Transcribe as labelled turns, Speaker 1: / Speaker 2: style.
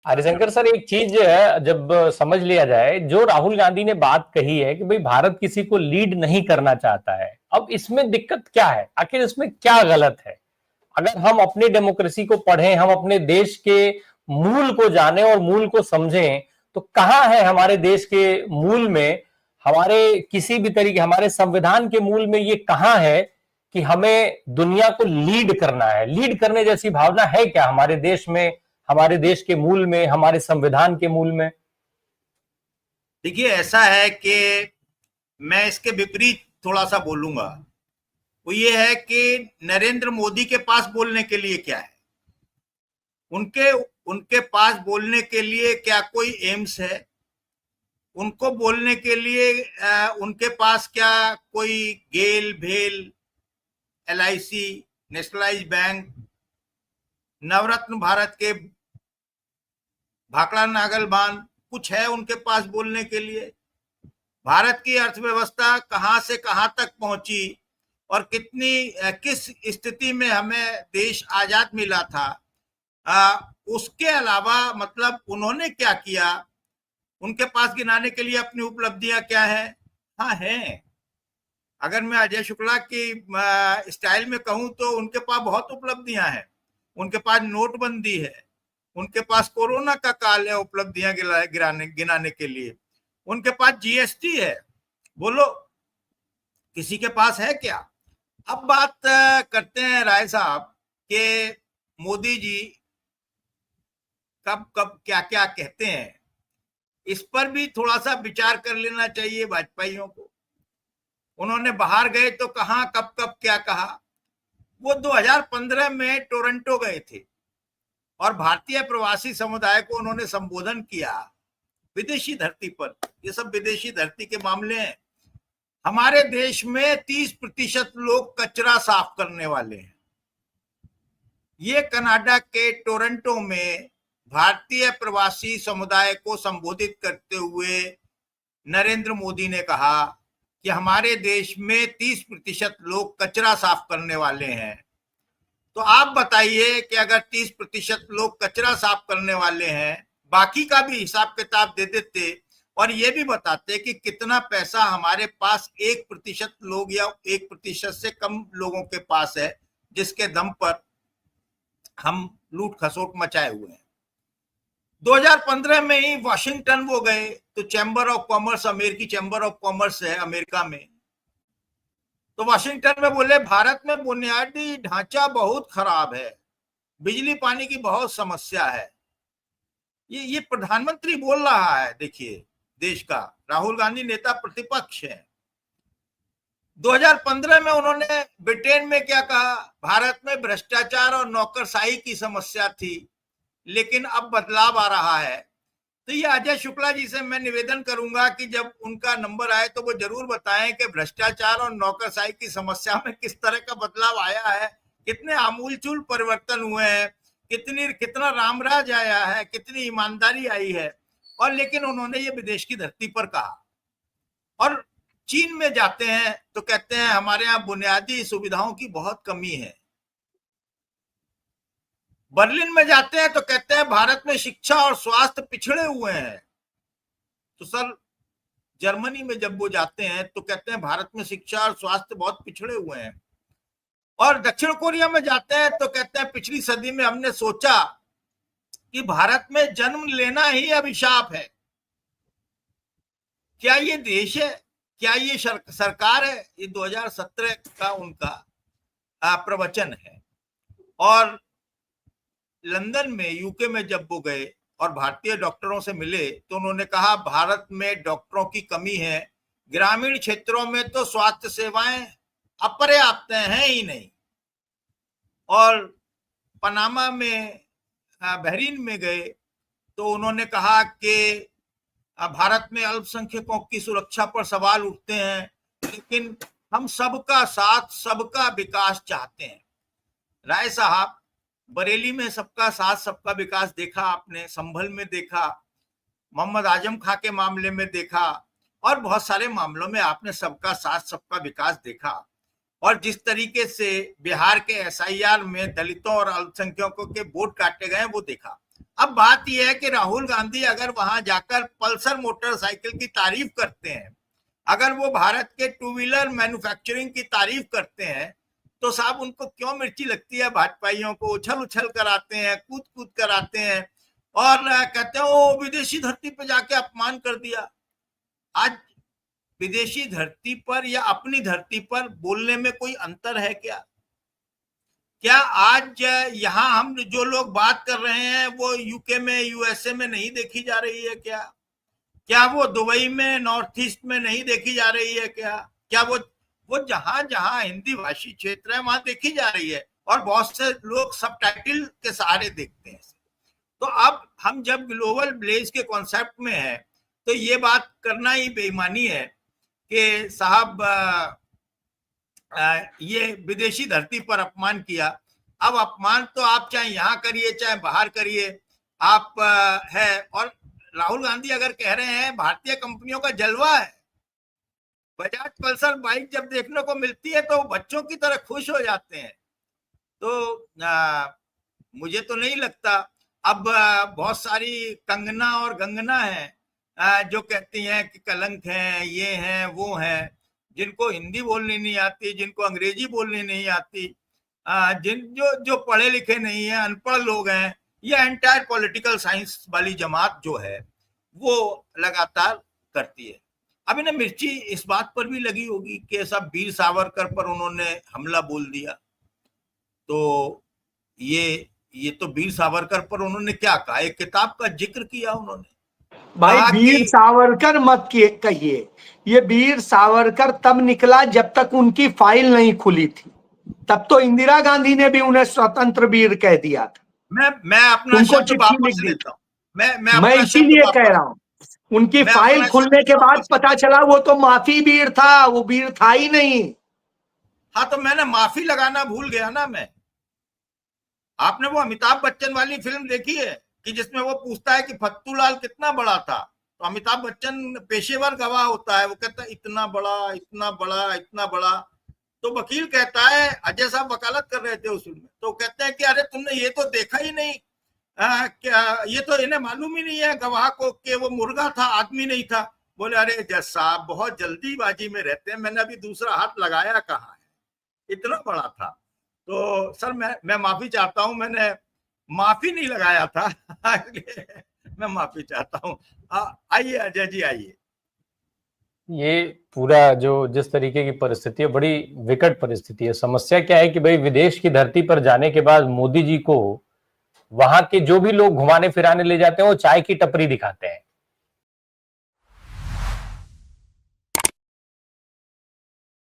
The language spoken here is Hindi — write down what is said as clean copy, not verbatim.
Speaker 1: हरिशंकर सर, एक चीज जब समझ लिया जाए, जो राहुल गांधी ने बात कही है कि भाई भारत किसी को लीड नहीं करना चाहता है, अब इसमें दिक्कत क्या है? आखिर इसमें क्या गलत है? अगर हम अपनी डेमोक्रेसी को पढ़ें, हम अपने देश के मूल को जानें और मूल को समझें, तो कहां है हमारे देश के मूल में, हमारे किसी भी तरीके, हमारे संविधान के मूल में ये कहां है कि हमें दुनिया को लीड करना है? लीड करने जैसी भावना है क्या हमारे देश में, हमारे देश के मूल में, हमारे संविधान के मूल में?
Speaker 2: देखिए, ऐसा है कि मैं इसके विपरीत थोड़ा सा बोलूंगा। वो ये है कि नरेंद्र मोदी के पास बोलने के लिए क्या है? उनके उनके पास बोलने के लिए क्या कोई एम्स है? उनको बोलने के लिए उनके पास क्या कोई गेल भेल, LIC, नेशनलाइज बैंक, नवरत्न भारत के भाखड़ा नागल बांध कुछ है उनके पास बोलने के लिए? भारत की अर्थव्यवस्था कहां से कहां तक पहुंची और किस स्थिति में हमें देश आजाद मिला था, उसके अलावा मतलब उन्होंने क्या किया, उनके पास गिनाने के लिए अपनी उपलब्धियां क्या है? हाँ है। अगर मैं अजय शुक्ला की स्टाइल में कहूं तो उनके पास बहुत उपलब्धियां हैं। उनके पास नोटबंदी है, उनके पास कोरोना का काल है उपलब्धियां गिनाने के लिए, उनके पास GST है। बोलो, किसी के पास है क्या? अब बात करते हैं राय साहब कि मोदी जी कब कब क्या क्या कहते हैं। इस पर भी थोड़ा सा विचार कर लेना चाहिए वाजपेयियों को। उन्होंने बाहर गए तो कहा, कब कब क्या कहा। वो 2015 में टोरंटो गए थे और भारतीय प्रवासी समुदाय को उन्होंने संबोधन किया विदेशी धरती पर। ये सब विदेशी धरती के मामले हैं। हमारे देश में 30% लोग कचरा साफ करने वाले हैं। ये कनाडा के टोरंटो में भारतीय प्रवासी समुदाय को संबोधित करते हुए नरेंद्र मोदी ने कहा कि हमारे देश में 30% लोग कचरा साफ करने वाले हैं। तो आप बताइए कि अगर 30% लोग कचरा साफ करने वाले हैं, बाकी का भी हिसाब किताब दे देते और ये भी बताते कि कितना पैसा हमारे पास 1% लोग या 1% से कम लोगों के पास है, जिसके दम पर हम लूट खसोट मचाए हुए हैं। 2015 में ही वाशिंगटन वो गए तो चैम्बर ऑफ कॉमर्स, अमेरिकी चैम्बर ऑफ कॉमर्स है अमेरिका में, तो वाशिंगटन में बोले भारत में बुनियादी ढांचा बहुत खराब है, बिजली पानी की बहुत समस्या है। ये प्रधानमंत्री बोल रहा है। देखिए, देश का राहुल गांधी नेता प्रतिपक्ष है। 2015 में उन्होंने ब्रिटेन में क्या कहा? भारत में भ्रष्टाचार और नौकरशाही की समस्या थी, लेकिन अब बदलाव आ रहा है। तो ये अजय शुक्ला जी से मैं निवेदन करूंगा कि जब उनका नंबर आए तो वो जरूर बताएं कि भ्रष्टाचार और नौकरशाही की समस्या में किस तरह का बदलाव आया है, कितने आमूलचूल परिवर्तन हुए हैं, कितना रामराज आया है, कितनी ईमानदारी आई है। और लेकिन उन्होंने ये विदेश की धरती पर कहा। और चीन में जाते हैं तो कहते हैं हमारे यहाँ बुनियादी सुविधाओं की बहुत कमी है। बर्लिन में जाते हैं तो कहते हैं भारत में शिक्षा और स्वास्थ्य पिछड़े हुए हैं। तो सर, जर्मनी में जब वो जाते हैं तो कहते हैं भारत में शिक्षा और स्वास्थ्य बहुत पिछड़े हुए हैं। और दक्षिण कोरिया में जाते हैं तो कहते हैं पिछली सदी में हमने सोचा कि भारत में जन्म लेना ही अभिशाप है। क्या ये देश है? क्या ये सरकार है? ये 2017 का उनका प्रवचन है। और लंदन में, यूके में जब वो गए और भारतीय डॉक्टरों से मिले तो उन्होंने कहा भारत में डॉक्टरों की कमी है, ग्रामीण क्षेत्रों में तो स्वास्थ्य सेवाएं अपर्याप्त हैं ही नहीं। और पनामा में, बहरीन में गए तो उन्होंने कहा कि भारत में अल्पसंख्यकों की सुरक्षा पर सवाल उठते हैं, लेकिन हम सबका साथ सबका विकास चाहते हैं। राय साहब, बरेली में सबका साथ सबका विकास देखा आपने, संभल में देखा, मोहम्मद आजम खां के मामले में देखा, और बहुत सारे मामलों में आपने सबका साथ सबका विकास देखा। और जिस तरीके से बिहार के SIR में दलितों और अल्पसंख्यकों के वोट काटे गए वो देखा। अब बात यह है कि राहुल गांधी अगर वहां जाकर पल्सर मोटरसाइकिल की तारीफ करते हैं, अगर वो भारत के टू व्हीलर मैन्युफैक्चरिंग की तारीफ करते हैं, तो साहब उनको क्यों मिर्ची लगती है? भाजपाइयों को उछल उछल कर आते हैं, कूद कूद कर आते हैं और कहते हैं वो विदेशी धरती पर जाके अपमान कर दिया। आज विदेशी धरती पर या अपनी धरती पर बोलने में कोई अंतर है क्या? क्या आज यहाँ हम जो लोग बात कर रहे हैं वो यूके में, यूएसए में नहीं देखी जा रही है क्या? क्या वो दुबई में, नॉर्थ ईस्ट में नहीं देखी जा रही है क्या? क्या वो जहां जहां हिंदी भाषी क्षेत्र है वहां देखी जा रही है, और बहुत से लोग सबटाइटल के सहारे देखते हैं। तो अब हम जब ग्लोबल विलेज के कॉन्सेप्ट में है, तो ये बात करना ही बेईमानी है कि साहब ये विदेशी धरती पर अपमान किया। अब अपमान तो आप चाहे यहाँ करिए चाहे बाहर करिए, आप है। और राहुल गांधी अगर कह रहे हैं भारतीय कंपनियों का जलवा है, बजाज पल्सर बाइक जब देखने को मिलती है तो बच्चों की तरह खुश हो जाते हैं, तो मुझे तो नहीं लगता। अब बहुत सारी कंगना और गंगना है जो कहती हैं कि कलंक है, ये है वो है, जिनको हिंदी बोलनी नहीं आती, जिनको अंग्रेजी बोलनी नहीं आती, जो पढ़े लिखे नहीं है, अनपढ़ लोग हैं, ये एंटायर पॉलिटिकल साइंस वाली जमात जो है वो लगातार करती है। अब इन्हें मिर्ची इस बात पर भी लगी होगी कि ऐसा वीर सावरकर पर उन्होंने हमला बोल दिया, तो ये तो वीर सावरकर पर उन्होंने क्या कहा? एक किताब का जिक्र किया उन्होंने।
Speaker 3: भाई वीर सावरकर मत कहिए, ये वीर सावरकर तब निकला जब तक उनकी फाइल नहीं खुली थी, तब तो इंदिरा गांधी ने भी उन्हें स्वतंत्र वीर कह दिया था।
Speaker 2: मैं अपना शब्द वापस लेता हूं,
Speaker 3: मैं इसीलिए कह रहा हूं, उनकी फाइल खुलने के बाद पता चला वो तो माफी वीर था, वो वीर था ही नहीं।
Speaker 2: हाँ, तो मैंने माफी लगाना भूल गया ना मैं। आपने वो अमिताभ बच्चन वाली फिल्म देखी है कि जिसमें वो पूछता है कि फत्तूलाल कितना बड़ा था, तो अमिताभ बच्चन पेशेवर गवाह होता है, वो कहता है इतना बड़ा, इतना बड़ा, इतना बड़ा। तो वकील कहता है, अजय साहब वकालत कर रहे थे उस फिल्म में, तो कहते हैं कि अरे तुमने ये तो देखा ही नहीं, क्या ये तो इन्हें मालूम ही नहीं है गवाह को कि वो मुर्गा था, आदमी नहीं था। बोले अरे जज साहब बहुत जल्दीबाजी में रहते हैं, मैंने अभी दूसरा हाथ लगाया कहाँ है, इतना बड़ा था। तो सर मैं माफी चाहता हूं, मैंने माफी नहीं लगाया था मैं माफी चाहता हूं। आइए अजय जी आइए।
Speaker 1: ये पूरा जो जिस तरीके की परिस्थिति है, बड़ी विकट परिस्थिति है। समस्या क्या है कि भाई विदेश की धरती पर जाने के बाद मोदी जी को वहां के जो भी लोग घुमाने फिराने ले जाते हैं वो चाय की टपरी दिखाते हैं।